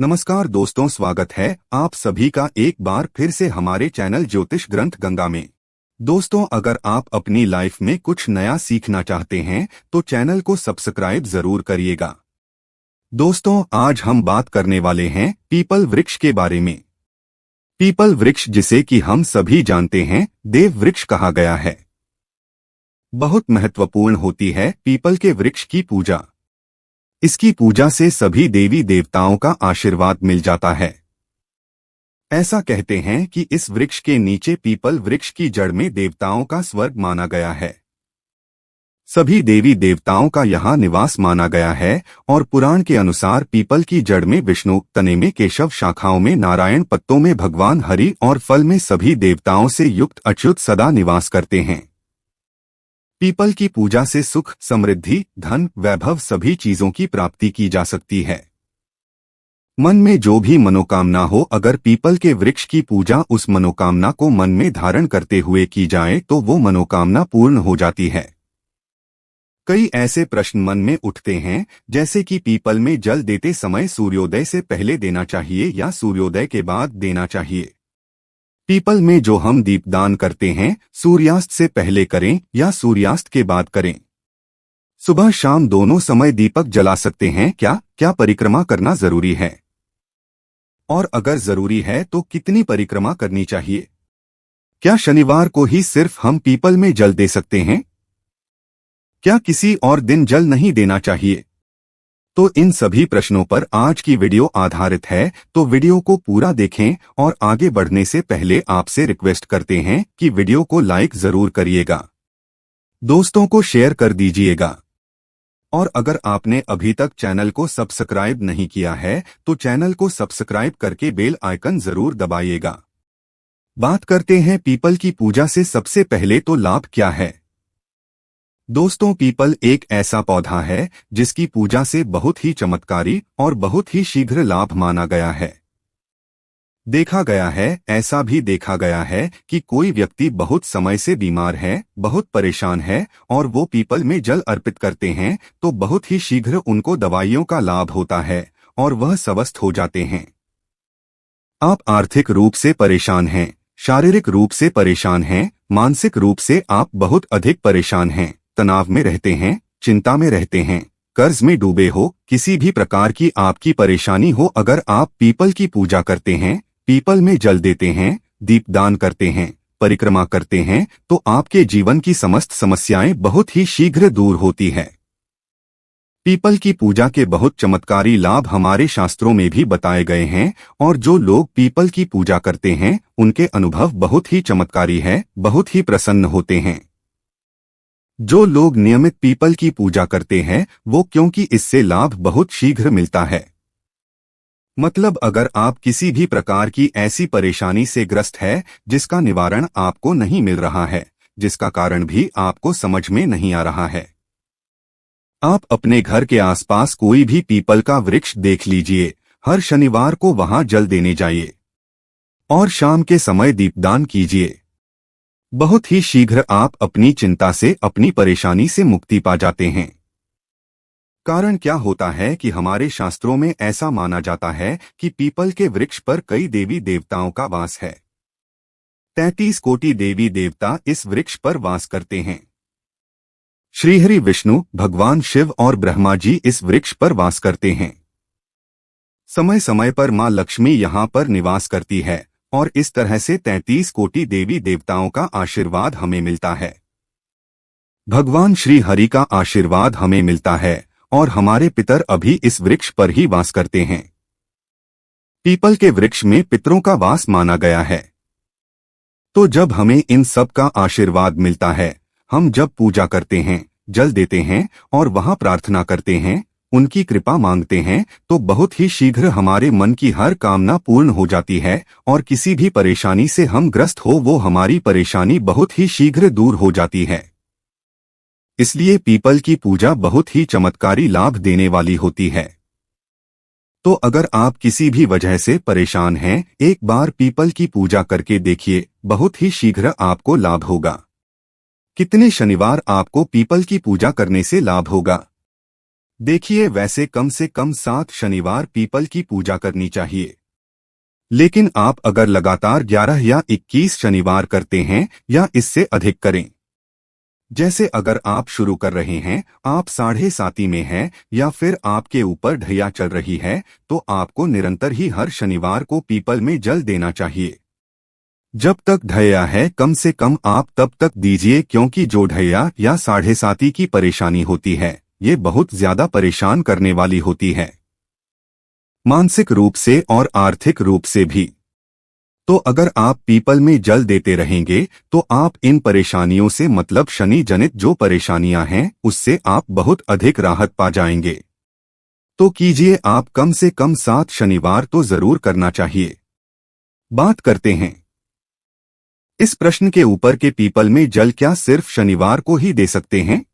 नमस्कार दोस्तों, स्वागत है आप सभी का एक बार फिर से हमारे चैनल ज्योतिष ग्रंथ गंगा में। दोस्तों, अगर आप अपनी लाइफ में कुछ नया सीखना चाहते हैं तो चैनल को सब्सक्राइब जरूर करिएगा। दोस्तों, आज हम बात करने वाले हैं पीपल वृक्ष के बारे में। पीपल वृक्ष, जिसे कि हम सभी जानते हैं देव वृक्ष कहा गया है, बहुत महत्वपूर्ण होती है पीपल के वृक्ष की पूजा। इसकी पूजा से सभी देवी देवताओं का आशीर्वाद मिल जाता है। ऐसा कहते हैं कि इस वृक्ष के नीचे पीपल वृक्ष की जड़ में देवताओं का स्वर्ग माना गया है। सभी देवी देवताओं का यहाँ निवास माना गया है और पुराण के अनुसार पीपल की जड़ में विष्णु, तने में केशव, शाखाओं में नारायण, पत्तों में भगवान हरि और फल में सभी देवताओं से युक्त अच्युत सदा निवास करते हैं। पीपल की पूजा से सुख, समृद्धि, धन, वैभव सभी चीजों की प्राप्ति की जा सकती है। मन में जो भी मनोकामना हो, अगर पीपल के वृक्ष की पूजा उस मनोकामना को मन में धारण करते हुए की जाए तो वो मनोकामना पूर्ण हो जाती है। कई ऐसे प्रश्न मन में उठते हैं, जैसे कि पीपल में जल देते समय सूर्योदय से पहले देना चाहिए या सूर्योदय के बाद देना चाहिए। पीपल में जो हम दीपदान करते हैं सूर्यास्त से पहले करें या सूर्यास्त के बाद करें। सुबह शाम दोनों समय दीपक जला सकते हैं क्या परिक्रमा करना जरूरी है? और अगर जरूरी है तो कितनी परिक्रमा करनी चाहिए? क्या शनिवार को ही सिर्फ हम पीपल में जल दे सकते हैं? क्या किसी और दिन जल नहीं देना चाहिए? तो इन सभी प्रश्नों पर आज की वीडियो आधारित है, तो वीडियो को पूरा देखें और आगे बढ़ने से पहले आपसे रिक्वेस्ट करते हैं कि वीडियो को लाइक जरूर करिएगा, दोस्तों को शेयर कर दीजिएगा और अगर आपने अभी तक चैनल को सब्सक्राइब नहीं किया है तो चैनल को सब्सक्राइब करके बेल आइकन जरूर दबाइएगा। बात करते हैं पीपल की पूजा से सबसे पहले तो लाभ क्या है। दोस्तों, पीपल एक ऐसा पौधा है जिसकी पूजा से बहुत ही चमत्कारी और बहुत ही शीघ्र लाभ माना गया है। ऐसा भी देखा गया है कि कोई व्यक्ति बहुत समय से बीमार है, बहुत परेशान है और वो पीपल में जल अर्पित करते हैं तो बहुत ही शीघ्र उनको दवाइयों का लाभ होता है और वह स्वस्थ हो जाते हैं। आप आर्थिक रूप से परेशान हैं, शारीरिक रूप से परेशान हैं, मानसिक रूप से आप बहुत अधिक परेशान हैं, तनाव में रहते हैं, चिंता में रहते हैं, कर्ज में डूबे हो, किसी भी प्रकार की आपकी परेशानी हो, अगर आप पीपल की पूजा करते हैं, पीपल में जल देते हैं, दीपदान करते हैं, परिक्रमा करते हैं तो आपके जीवन की समस्त समस्याएं बहुत ही शीघ्र दूर होती है। पीपल की पूजा के बहुत चमत्कारी लाभ हमारे शास्त्रों में भी बताए गए हैं और जो लोग पीपल की पूजा करते हैं उनके अनुभव बहुत ही चमत्कारी है, बहुत ही प्रसन्न होते हैं। जो लोग नियमित पीपल की पूजा करते हैं वो, क्योंकि इससे लाभ बहुत शीघ्र मिलता है। मतलब अगर आप किसी भी प्रकार की ऐसी परेशानी से ग्रस्त है जिसका निवारण आपको नहीं मिल रहा है, जिसका कारण भी आपको समझ में नहीं आ रहा है, आप अपने घर के आसपास कोई भी पीपल का वृक्ष देख लीजिए, हर शनिवार को वहां जल देने जाइए और शाम के समय दीपदान कीजिए। बहुत ही शीघ्र आप अपनी चिंता से, अपनी परेशानी से मुक्ति पा जाते हैं। कारण क्या होता है कि हमारे शास्त्रों में ऐसा माना जाता है कि पीपल के वृक्ष पर कई देवी देवताओं का वास है। 33 कोटि देवी देवता इस वृक्ष पर वास करते हैं। श्रीहरि, विष्णु, भगवान शिव और ब्रह्मा जी इस वृक्ष पर वास करते हैं। समय समय पर मां लक्ष्मी यहाँ पर निवास करती है और इस तरह से 33 कोटि देवी देवताओं का आशीर्वाद हमें मिलता है। भगवान श्री हरि का आशीर्वाद हमें मिलता है और हमारे पितर अभी इस वृक्ष पर ही वास करते हैं। पीपल के वृक्ष में पितरों का वास माना गया है। तो जब हमें इन सब का आशीर्वाद मिलता है, हम जब पूजा करते हैं, जल देते हैं और वहां प्रार्थना करते हैं, उनकी कृपा मांगते हैं तो बहुत ही शीघ्र हमारे मन की हर कामना पूर्ण हो जाती है और किसी भी परेशानी से हम ग्रस्त हो वो हमारी परेशानी बहुत ही शीघ्र दूर हो जाती है। इसलिए पीपल की पूजा बहुत ही चमत्कारी लाभ देने वाली होती है। तो अगर आप किसी भी वजह से परेशान हैं, एक बार पीपल की पूजा करके देखिए, बहुत ही शीघ्र आपको लाभ होगा। कितने शनिवार आपको पीपल की पूजा करने से लाभ होगा? देखिए, वैसे कम से कम 7 शनिवार पीपल की पूजा करनी चाहिए। लेकिन आप अगर लगातार 11 या 21 शनिवार करते हैं या इससे अधिक करें, जैसे अगर आप शुरू कर रहे हैं, आप 7.5 में हैं या फिर आपके ऊपर ढैया चल रही है, तो आपको निरंतर ही हर शनिवार को पीपल में जल देना चाहिए। जब तक ढैया है कम से कम आप तब तक दीजिए, क्योंकि जो ढैया या 7.5 की परेशानी होती है, ये बहुत ज्यादा परेशान करने वाली होती है, मानसिक रूप से और आर्थिक रूप से भी। तो अगर आप पीपल में जल देते रहेंगे तो आप इन परेशानियों से, मतलब शनि जनित जो परेशानियां हैं, उससे आप बहुत अधिक राहत पा जाएंगे। तो कीजिए, आप कम से कम 7 शनिवार तो जरूर करना चाहिए। बात करते हैं इस प्रश्न के ऊपर के पीपल में जल क्या सिर्फ शनिवार को ही दे सकते हैं?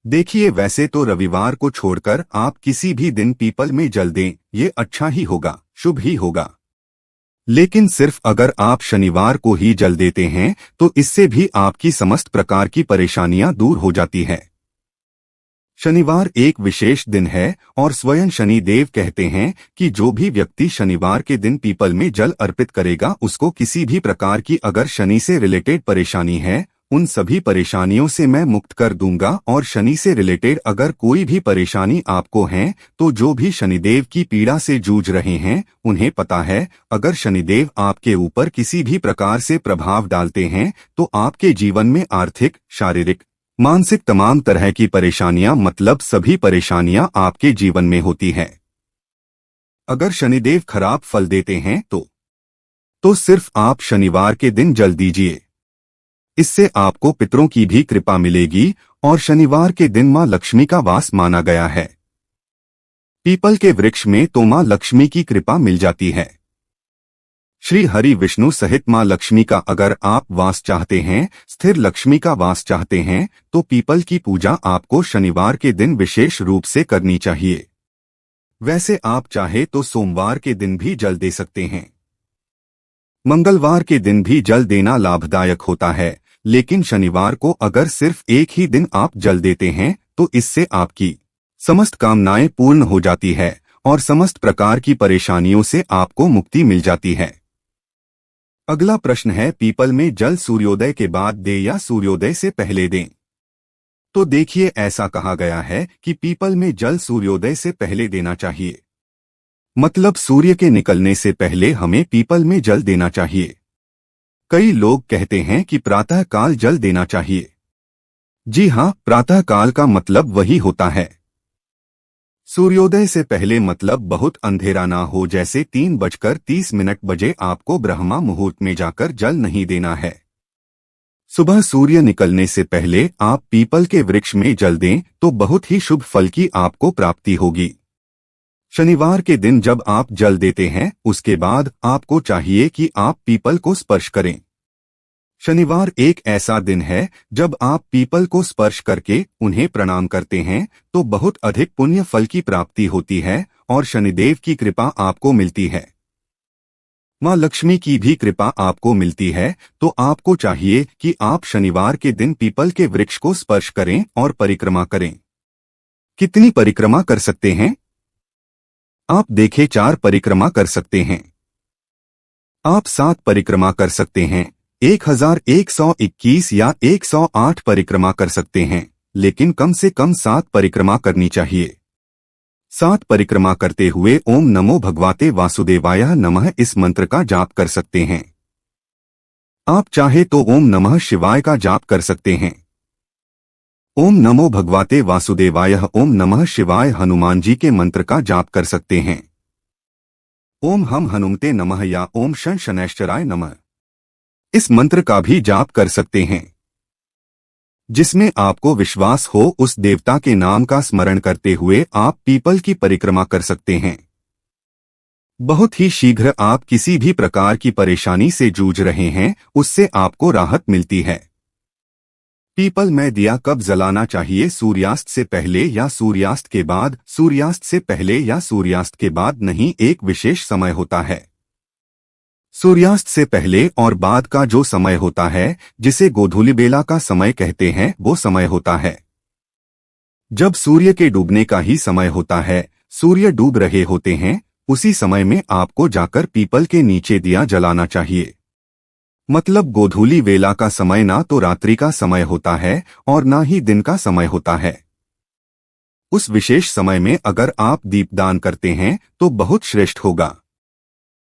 देखिए, वैसे तो रविवार को छोड़कर आप किसी भी दिन पीपल में जल दें, ये अच्छा ही होगा, शुभ ही होगा। लेकिन सिर्फ अगर आप शनिवार को ही जल देते हैं तो इससे भी आपकी समस्त प्रकार की परेशानियां दूर हो जाती है। शनिवार एक विशेष दिन है और स्वयं शनि देव कहते हैं कि जो भी व्यक्ति शनिवार के दिन पीपल में जल अर्पित करेगा, उसको किसी भी प्रकार की अगर शनि से रिलेटेड परेशानी है, उन सभी परेशानियों से मैं मुक्त कर दूंगा। और शनि से रिलेटेड अगर कोई भी परेशानी आपको है, तो जो भी शनिदेव की पीड़ा से जूझ रहे हैं, उन्हें पता है, अगर शनिदेव आपके ऊपर किसी भी प्रकार से प्रभाव डालते हैं तो आपके जीवन में आर्थिक, शारीरिक, मानसिक तमाम तरह की परेशानियां, मतलब सभी परेशानियां आपके जीवन में होती हैं। अगर शनिदेव खराब फल देते हैं तो सिर्फ आप शनिवार के दिन जल दीजिए। इससे आपको पितरों की भी कृपा मिलेगी और शनिवार के दिन मां लक्ष्मी का वास माना गया है। पीपल के वृक्ष में तो मां लक्ष्मी की कृपा मिल जाती है। श्री हरि विष्णु सहित मां लक्ष्मी का अगर आप वास चाहते हैं, स्थिर लक्ष्मी का वास चाहते हैं, तो पीपल की पूजा आपको शनिवार के दिन विशेष रूप से करनी चाहिए। वैसे आप चाहे तो सोमवार के दिन भी जल दे सकते हैं। मंगलवार के दिन भी जल देना लाभदायक होता है, लेकिन शनिवार को अगर सिर्फ एक ही दिन आप जल देते हैं तो इससे आपकी समस्त कामनाएं पूर्ण हो जाती है और समस्त प्रकार की परेशानियों से आपको मुक्ति मिल जाती है। अगला प्रश्न है, पीपल में जल सूर्योदय के बाद दें या सूर्योदय से पहले दें? तो देखिए, ऐसा कहा गया है कि पीपल में जल सूर्योदय से पहले देना चाहिए, मतलब सूर्य के निकलने से पहले हमें पीपल में जल देना चाहिए। कई लोग कहते हैं कि प्रातः काल जल देना चाहिए। जी हाँ, प्रातः काल का मतलब वही होता है। सूर्योदय से पहले मतलब बहुत अंधेरा ना हो, जैसे 3:30 बजे आपको ब्रह्मा मुहूर्त में जाकर जल नहीं देना है। सुबह सूर्य निकलने से पहले आप पीपल के वृक्ष में जल दें तो बहुत ही शुभ फल की आपको प्राप्ति होगी। शनिवार के दिन जब आप जल देते हैं, उसके बाद आपको चाहिए कि आप पीपल को स्पर्श करें। शनिवार एक ऐसा दिन है जब आप पीपल को स्पर्श करके उन्हें प्रणाम करते हैं तो बहुत अधिक पुण्य फल की प्राप्ति होती है और शनिदेव की कृपा आपको मिलती है। मां लक्ष्मी की भी कृपा आपको मिलती है। तो आपको चाहिए कि आप शनिवार के दिन पीपल के वृक्ष को स्पर्श करें और परिक्रमा करें। कितनी परिक्रमा कर सकते हैं? आप देखें, 4 परिक्रमा कर सकते हैं। आप 7 परिक्रमा कर सकते हैं, 1121 या 108 परिक्रमा कर सकते हैं, लेकिन कम से कम 7 परिक्रमा करनी चाहिए। 7 परिक्रमा करते हुए ओम नमो भगवते वासुदेवाय नमः इस मंत्र का जाप कर सकते हैं। आप चाहे तो ओम नमः शिवाय का जाप कर सकते हैं। ओम नमो भगवते वासुदेवाय, ओम नमः शिवाय हनुमान जी के मंत्र का जाप कर सकते हैं। ओम हम हनुमते नमः या ओम शन शनैश्चराय नमः इस मंत्र का भी जाप कर सकते हैं। जिसमें आपको विश्वास हो, उस देवता के नाम का स्मरण करते हुए आप पीपल की परिक्रमा कर सकते हैं। बहुत ही शीघ्र आप किसी भी प्रकार की परेशानी से जूझ रहे हैं, उससे आपको राहत मिलती है। पीपल में दिया कब जलाना चाहिए? सूर्यास्त से पहले या सूर्यास्त के बाद? सूर्यास्त से पहले या सूर्यास्त के बाद नहीं, एक विशेष समय होता है। सूर्यास्त से पहले और बाद का जो समय होता है, जिसे गोधूली बेला का समय कहते हैं, वो समय होता है जब सूर्य के डूबने का ही समय होता है, सूर्य डूब रहे होते हैं, उसी समय में आपको जाकर पीपल के नीचे दिया जलाना चाहिए। मतलब गोधूली वेला का समय ना तो रात्रि का समय होता है और ना ही दिन का समय होता है। उस विशेष समय में अगर आप दीपदान करते हैं तो बहुत श्रेष्ठ होगा।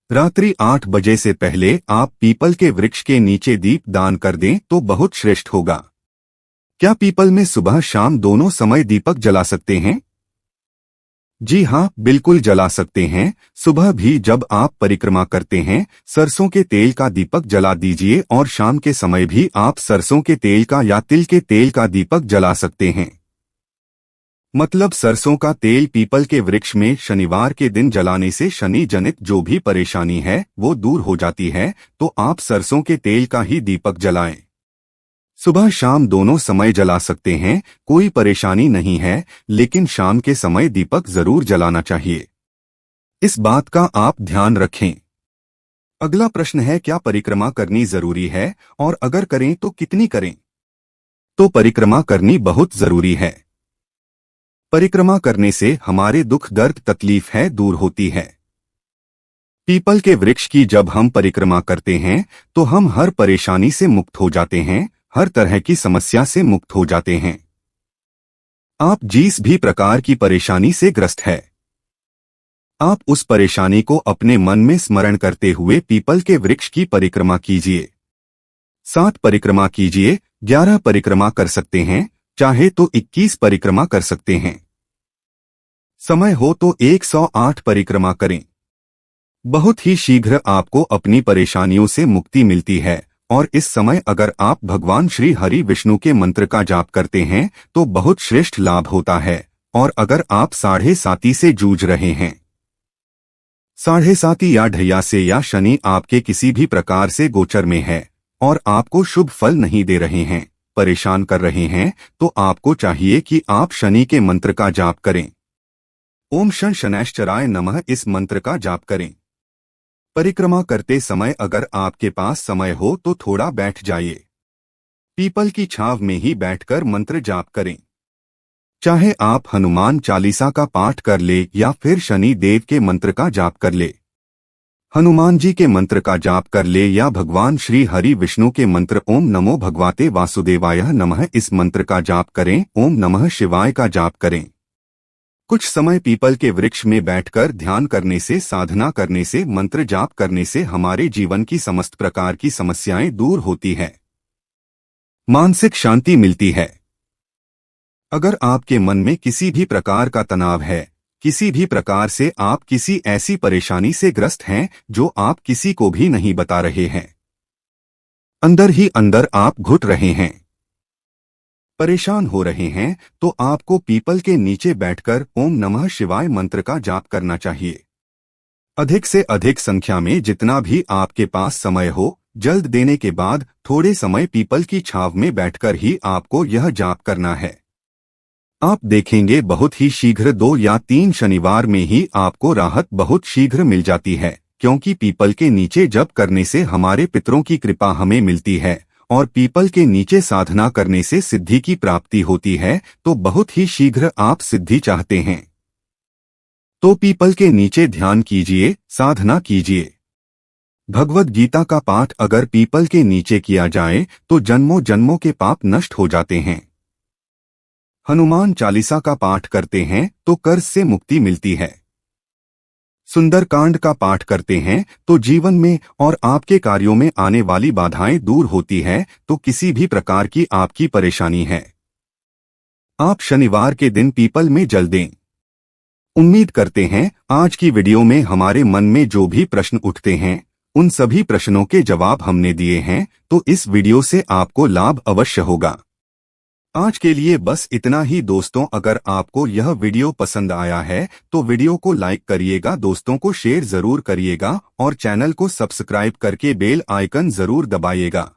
रात्रि 8 बजे से पहले आप पीपल के वृक्ष के नीचे दीप दान कर दें तो बहुत श्रेष्ठ होगा। क्या पीपल में सुबह शाम दोनों समय दीपक जला सकते हैं? जी हाँ, बिल्कुल जला सकते हैं। सुबह भी जब आप परिक्रमा करते हैं, सरसों के तेल का दीपक जला दीजिए और शाम के समय भी आप सरसों के तेल का या तिल के तेल का दीपक जला सकते हैं। मतलब सरसों का तेल पीपल के वृक्ष में शनिवार के दिन जलाने से शनि जनित जो भी परेशानी है वो दूर हो जाती है, तो आप सरसों के तेल का ही दीपक जलाएं। सुबह शाम दोनों समय जला सकते हैं, कोई परेशानी नहीं है, लेकिन शाम के समय दीपक जरूर जलाना चाहिए। इस बात का आप ध्यान रखें। अगला प्रश्न है, क्या परिक्रमा करनी जरूरी है और अगर करें तो कितनी करें? तो परिक्रमा करनी बहुत जरूरी है। परिक्रमा करने से हमारे दुख दर्द तकलीफ है दूर होती है। पीपल के वृक्ष की जब हम परिक्रमा करते हैं तो हम हर परेशानी से मुक्त हो जाते हैं, हर तरह की समस्या से मुक्त हो जाते हैं। आप जिस भी प्रकार की परेशानी से ग्रस्त है, आप उस परेशानी को अपने मन में स्मरण करते हुए पीपल के वृक्ष की परिक्रमा कीजिए। 7 परिक्रमा कीजिए, 11 परिक्रमा कर सकते हैं, चाहे तो 21 परिक्रमा कर सकते हैं। समय हो तो 108 परिक्रमा करें। बहुत ही शीघ्र आपको अपनी परेशानियों से मुक्ति मिलती है और इस समय अगर आप भगवान श्री हरि विष्णु के मंत्र का जाप करते हैं तो बहुत श्रेष्ठ लाभ होता है। और अगर आप 7.5 से जूझ रहे हैं, 7.5 या ढैया से या शनि आपके किसी भी प्रकार से गोचर में है और आपको शुभ फल नहीं दे रहे हैं, परेशान कर रहे हैं, तो आपको चाहिए कि आप शनि के मंत्र का जाप करें। ओम शं शनैश्चराय नमः इस मंत्र का जाप करें। परिक्रमा करते समय अगर आपके पास समय हो तो थोड़ा बैठ जाइए। पीपल की छांव में ही बैठकर मंत्र जाप करें। चाहे आप हनुमान चालीसा का पाठ कर ले या फिर शनि देव के मंत्र का जाप कर ले, हनुमान जी के मंत्र का जाप कर ले या भगवान श्री हरि विष्णु के मंत्र ओम नमो भगवते वासुदेवाय नमः इस मंत्र का जाप करें, ओम नमः शिवाय का जाप करें। कुछ समय पीपल के वृक्ष में बैठकर ध्यान करने से, साधना करने से, मंत्र जाप करने से हमारे जीवन की समस्त प्रकार की समस्याएं दूर होती है, मानसिक शांति मिलती है। अगर आपके मन में किसी भी प्रकार का तनाव है, किसी भी प्रकार से आप किसी ऐसी परेशानी से ग्रस्त हैं जो आप किसी को भी नहीं बता रहे हैं, अंदर ही अंदर आप घुट रहे हैं, परेशान हो रहे हैं, तो आपको पीपल के नीचे बैठकर ओम नमः शिवाय मंत्र का जाप करना चाहिए। अधिक से अधिक संख्या में जितना भी आपके पास समय हो, जल्द देने के बाद थोड़े समय पीपल की छांव में बैठकर ही आपको यह जाप करना है। आप देखेंगे बहुत ही शीघ्र 2 या 3 शनिवार में ही आपको राहत बहुत शीघ्र मिल जाती है, क्योंकि पीपल के नीचे जप करने से हमारे पितरों की कृपा हमें मिलती है और पीपल के नीचे साधना करने से सिद्धि की प्राप्ति होती है। तो बहुत ही शीघ्र आप सिद्धि चाहते हैं तो पीपल के नीचे ध्यान कीजिए, साधना कीजिए। भगवद गीता का पाठ अगर पीपल के नीचे किया जाए तो जन्मों जन्मों के पाप नष्ट हो जाते हैं। हनुमान चालीसा का पाठ करते हैं तो कर्ज से मुक्ति मिलती है। सुंदरकांड का पाठ करते हैं तो जीवन में और आपके कार्यों में आने वाली बाधाएं दूर होती है। तो किसी भी प्रकार की आपकी परेशानी है, आप शनिवार के दिन पीपल में जल दें। उम्मीद करते हैं आज की वीडियो में हमारे मन में जो भी प्रश्न उठते हैं उन सभी प्रश्नों के जवाब हमने दिए हैं, तो इस वीडियो से आपको लाभ अवश्य होगा। आज के लिए बस इतना ही दोस्तों। अगर आपको यह वीडियो पसंद आया है तो वीडियो को लाइक करिएगा, दोस्तों को शेयर जरूर करिएगा और चैनल को सब्सक्राइब करके बेल आइकन जरूर दबाइएगा।